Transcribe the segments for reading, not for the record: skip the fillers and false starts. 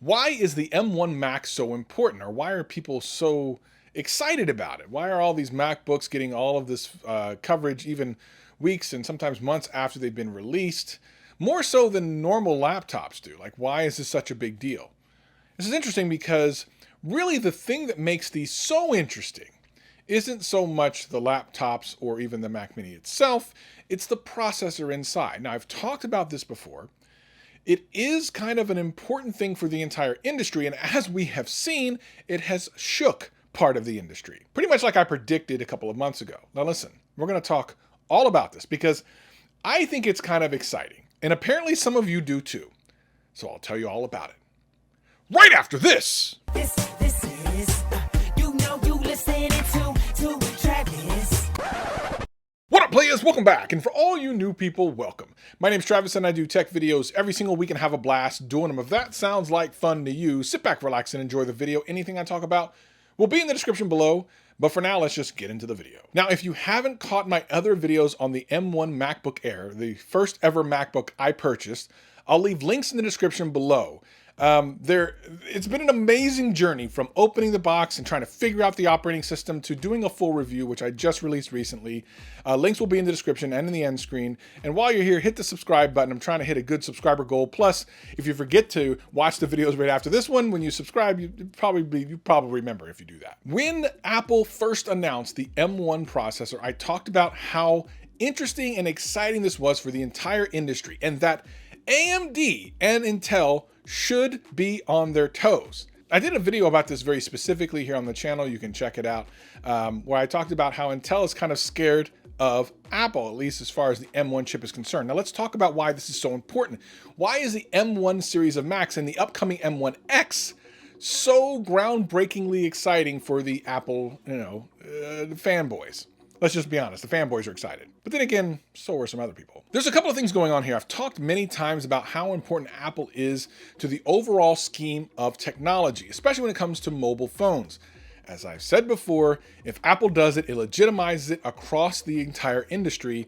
Why is the M1 Mac so important, or why are people so excited about it? Why are all these MacBooks getting all of this coverage even weeks and sometimes months after they've been released, more so than normal laptops do? Like, why is this such a big deal? This is interesting because really the thing that makes these so interesting isn't so much the laptops or even the Mac Mini itself, it's the processor inside. Now, I've talked about this before. It is kind of an important thing for the entire industry, and as we have seen, it has shook part of the industry, pretty much like I predicted a couple of months ago. Now listen, we're going to talk all about this because I think it's kind of exciting, and apparently some of you do too. So I'll tell you all about it right after this. This is, you listening to Travis. What up, players? Welcome back. And for all you new people, welcome. My name's Travis and I do tech videos every single week and have a blast doing them. If that sounds like fun to you, sit back, relax, and enjoy the video. Anything I talk about will be in the description below. But for now, let's just get into the video. Now, if you haven't caught my other videos on the M1 MacBook Air, the first ever MacBook I purchased, I'll leave links in the description below. It's been an amazing journey from opening the box and trying to figure out the operating system to doing a full review, which I just released recently. Links will be in the description and in the end screen. And while you're here, hit the subscribe button. I'm trying to hit a good subscriber goal. Plus, if you forget to watch the videos right after this one, when you subscribe, you probably remember if you do that. When Apple first announced the M1 processor, I talked about how interesting and exciting this was for the entire industry, and that AMD and Intel should be on their toes. I did a video about this very specifically here on the channel. You can check it out, where I talked about how Intel is kind of scared of Apple, at least as far as the M1 chip is concerned. Now let's talk about why this is so important. Why is the M1 series of Macs and the upcoming M1X so groundbreakingly exciting for the Apple, fanboys? Let's just be honest, the fanboys are excited. But then again, so are some other people. There's a couple of things going on here. I've talked many times about how important Apple is to the overall scheme of technology, especially when it comes to mobile phones. As I've said before, if Apple does it, it legitimizes it across the entire industry,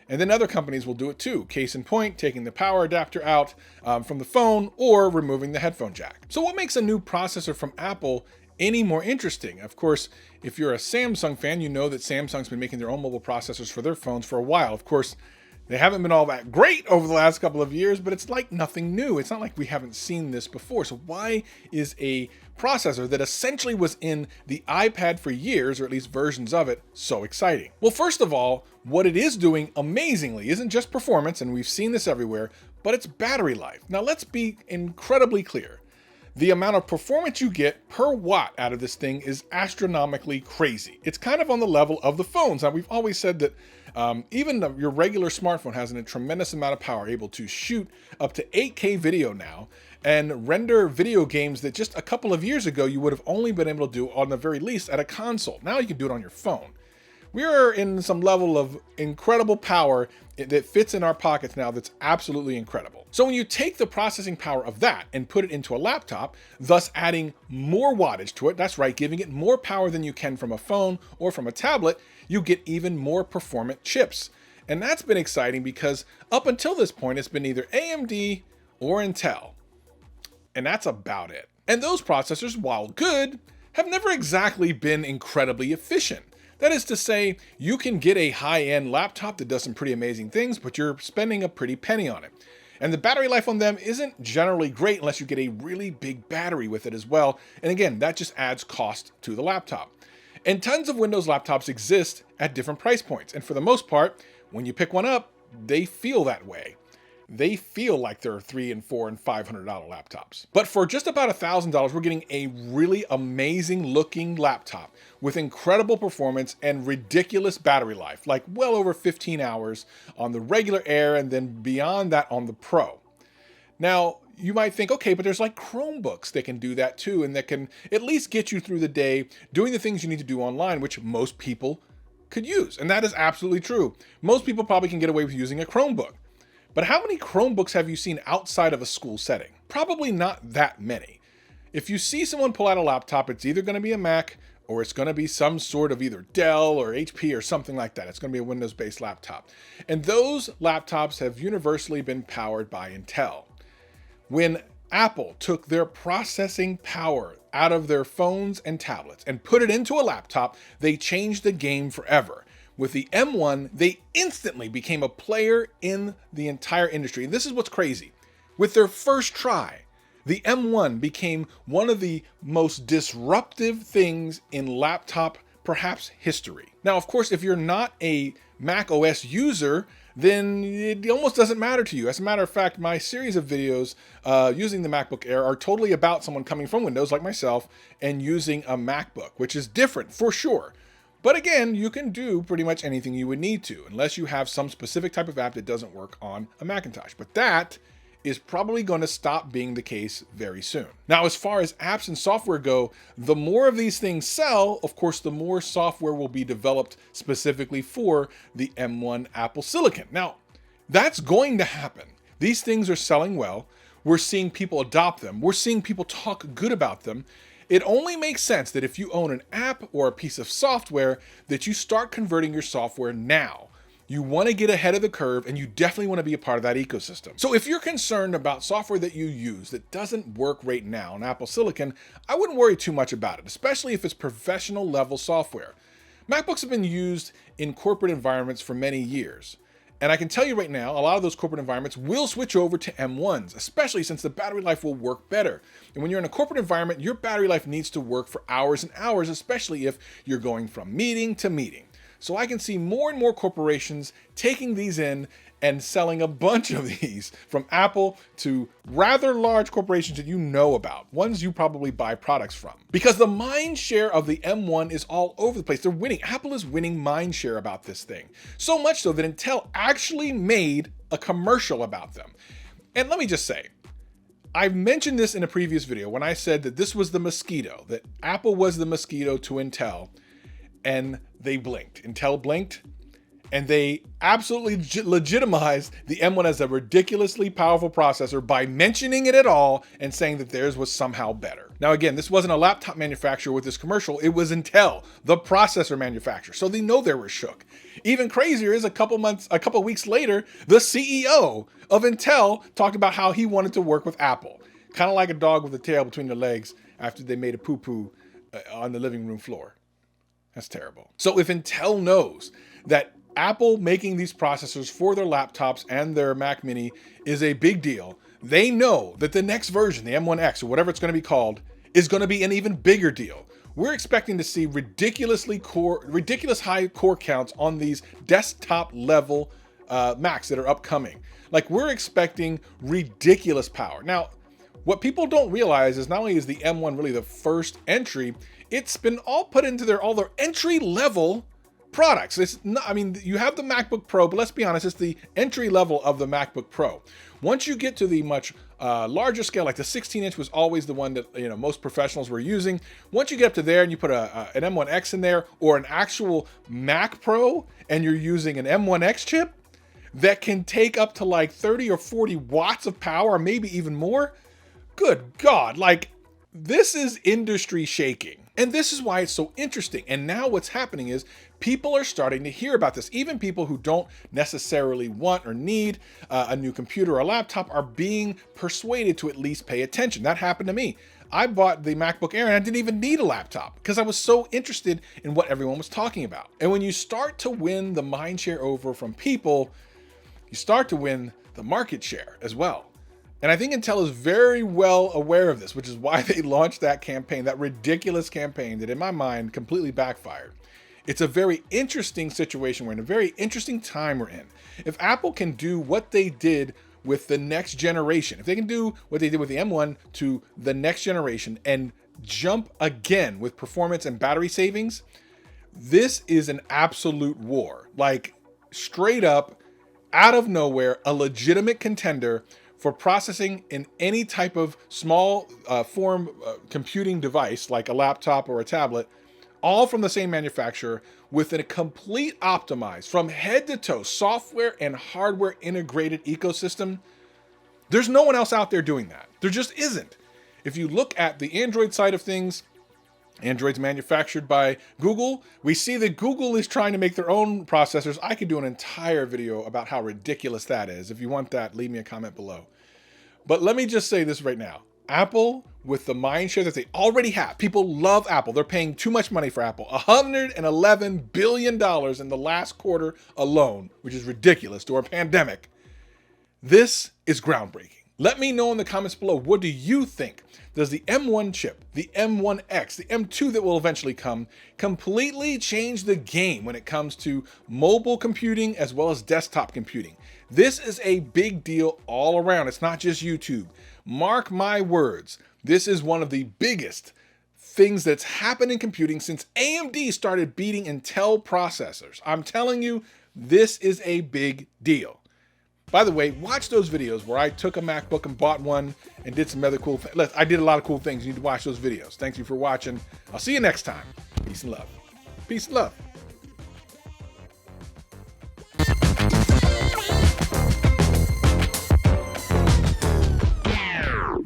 and then other companies will do it too. Case in point, taking the power adapter out from the phone or removing the headphone jack. So what makes a new processor from Apple any more interesting? Of course, if you're a Samsung fan, you know that Samsung's been making their own mobile processors for their phones for a while. Of course, they haven't been all that great over the last couple of years, but it's like nothing new. It's not like we haven't seen this before. So why is a processor that essentially was in the iPad for years, or at least versions of it, so exciting? Well, first of all, what it is doing amazingly isn't just performance, and we've seen this everywhere, but it's battery life. Now let's be incredibly clear. The amount of performance you get per watt out of this thing is astronomically crazy. It's kind of on the level of the phones. Now, we've always said that even your regular smartphone has a tremendous amount of power, able to shoot up to 8K video now and render video games that just a couple of years ago you would have only been able to do on the very least at a console. Now you can do it on your phone. We are in some level of incredible power that fits in our pockets now that's absolutely incredible. So when you take the processing power of that and put it into a laptop, thus adding more wattage to it, that's right, giving it more power than you can from a phone or from a tablet, you get even more performant chips. And that's been exciting because up until this point, it's been either AMD or Intel. And that's about it. And those processors, while good, have never exactly been incredibly efficient. That is to say, you can get a high-end laptop that does some pretty amazing things, but you're spending a pretty penny on it. And the battery life on them isn't generally great unless you get a really big battery with it as well. And again, that just adds cost to the laptop. And tons of Windows laptops exist at different price points. And for the most part, when you pick one up, they feel that way. They feel like they're $300 and $400 and $500 laptops. But for just about $1,000, we're getting a really amazing looking laptop with incredible performance and ridiculous battery life, like well over 15 hours on the regular Air and then beyond that on the Pro. Now, you might think, okay, but there's like Chromebooks that can do that too, and that can at least get you through the day doing the things you need to do online, which most people could use. And that is absolutely true. Most people probably can get away with using a Chromebook. But how many Chromebooks have you seen outside of a school setting? Probably not that many. If you see someone pull out a laptop, it's either going to be a Mac or it's going to be some sort of either Dell or HP or something like that. It's going to be a Windows-based laptop. And those laptops have universally been powered by Intel. When Apple took their processing power out of their phones and tablets and put it into a laptop, they changed the game forever. With the M1, they instantly became a player in the entire industry. And this is what's crazy. With their first try, the M1 became one of the most disruptive things in laptop, perhaps history. Now, of course, if you're not a Mac OS user, then it almost doesn't matter to you. As a matter of fact, my series of videos using the MacBook Air are totally about someone coming from Windows like myself and using a MacBook, which is different for sure. But again, you can do pretty much anything you would need to, unless you have some specific type of app that doesn't work on a Macintosh. But that is probably going to stop being the case very soon. Now, as far as apps and software go, the more of these things sell, of course, the more software will be developed specifically for the M1 Apple Silicon. Now, that's going to happen. These things are selling well. We're seeing people adopt them. We're seeing people talk good about them. It only makes sense that if you own an app or a piece of software, that you start converting your software now. You want to get ahead of the curve, and you definitely want to be a part of that ecosystem. So if you're concerned about software that you use that doesn't work right now on Apple Silicon, I wouldn't worry too much about it, especially if it's professional level software. MacBooks have been used in corporate environments for many years. And I can tell you right now, a lot of those corporate environments will switch over to M1s, especially since the battery life will work better. And when you're in a corporate environment, your battery life needs to work for hours and hours, especially if you're going from meeting to meeting. So I can see more and more corporations taking these in and selling a bunch of these, from Apple to rather large corporations that you know about, ones you probably buy products from. Because the mind share of the M1 is all over the place. They're winning. Apple is winning mind share about this thing. So much so that Intel actually made a commercial about them. And let me just say, I've mentioned this in a previous video when I said that this was the mosquito, that Apple was the mosquito to Intel, and they blinked. Intel blinked, and they absolutely legitimized the M1 as a ridiculously powerful processor by mentioning it at all and saying that theirs was somehow better. Now again, this wasn't a laptop manufacturer with this commercial, it was Intel, the processor manufacturer, so they know they were shook. Even crazier is a couple weeks later, the CEO of Intel talked about how he wanted to work with Apple. Kind of like a dog with a tail between their legs after they made a poo-poo on the living room floor. That's terrible. So if Intel knows that Apple making these processors for their laptops and their Mac Mini is a big deal, they know that the next version, the M1X or whatever it's going to be called, is going to be an even bigger deal. We're expecting to see ridiculous high core counts on these desktop level Macs that are upcoming. Like, we're expecting ridiculous power. Now, what people don't realize is not only is the M1 really the first entry, it's been all put into all their entry level products. It's not, I mean, you have the MacBook Pro, but let's be honest, it's the entry level of the MacBook Pro. Once you get to the much larger scale, like the 16-inch was always the one that most professionals were using. Once you get up to there and you put an M1X in there or an actual Mac Pro and you're using an M1X chip that can take up to like 30 or 40 watts of power, or maybe even more, good God, like, this is industry shaking. And this is why it's so interesting. And now what's happening is people are starting to hear about this. Even people who don't necessarily want or need a new computer or a laptop are being persuaded to at least pay attention. That happened to me. I bought the MacBook Air and I didn't even need a laptop because I was so interested in what everyone was talking about. And when you start to win the mind share over from people, you start to win the market share as well. And I think Intel is very well aware of this, which is why they launched that campaign, that ridiculous campaign that in my mind completely backfired. It's a very interesting situation we're in, a very interesting time we're in. If Apple can do what they did with the next generation, if they can do what they did with the M1 to the next generation and jump again with performance and battery savings, this is an absolute war. Like, straight up, out of nowhere, a legitimate contender for processing in any type of small form computing device like a laptop or a tablet, all from the same manufacturer with a complete optimized from head to toe software and hardware integrated ecosystem. There's no one else out there doing that. There just isn't. If you look at the Android side of things, Android's manufactured by Google. We see that Google is trying to make their own processors. I could do an entire video about how ridiculous that is. If you want that, leave me a comment below. But let me just say this right now. Apple, with the mind share that they already have, people love Apple. They're paying too much money for Apple. $111 billion in the last quarter alone, which is ridiculous during a pandemic. This is groundbreaking. Let me know in the comments below, what do you think? Does the M1 chip, the M1X, the M2 that will eventually come, completely change the game when it comes to mobile computing as well as desktop computing? This is a big deal all around. It's not just YouTube. Mark my words, this is one of the biggest things that's happened in computing since AMD started beating Intel processors. I'm telling you, this is a big deal. By the way, watch those videos where I took a MacBook and bought one and did some other cool things. I did a lot of cool things. You need to watch those videos. Thank you for watching. I'll see you next time. Peace and love. Peace and love.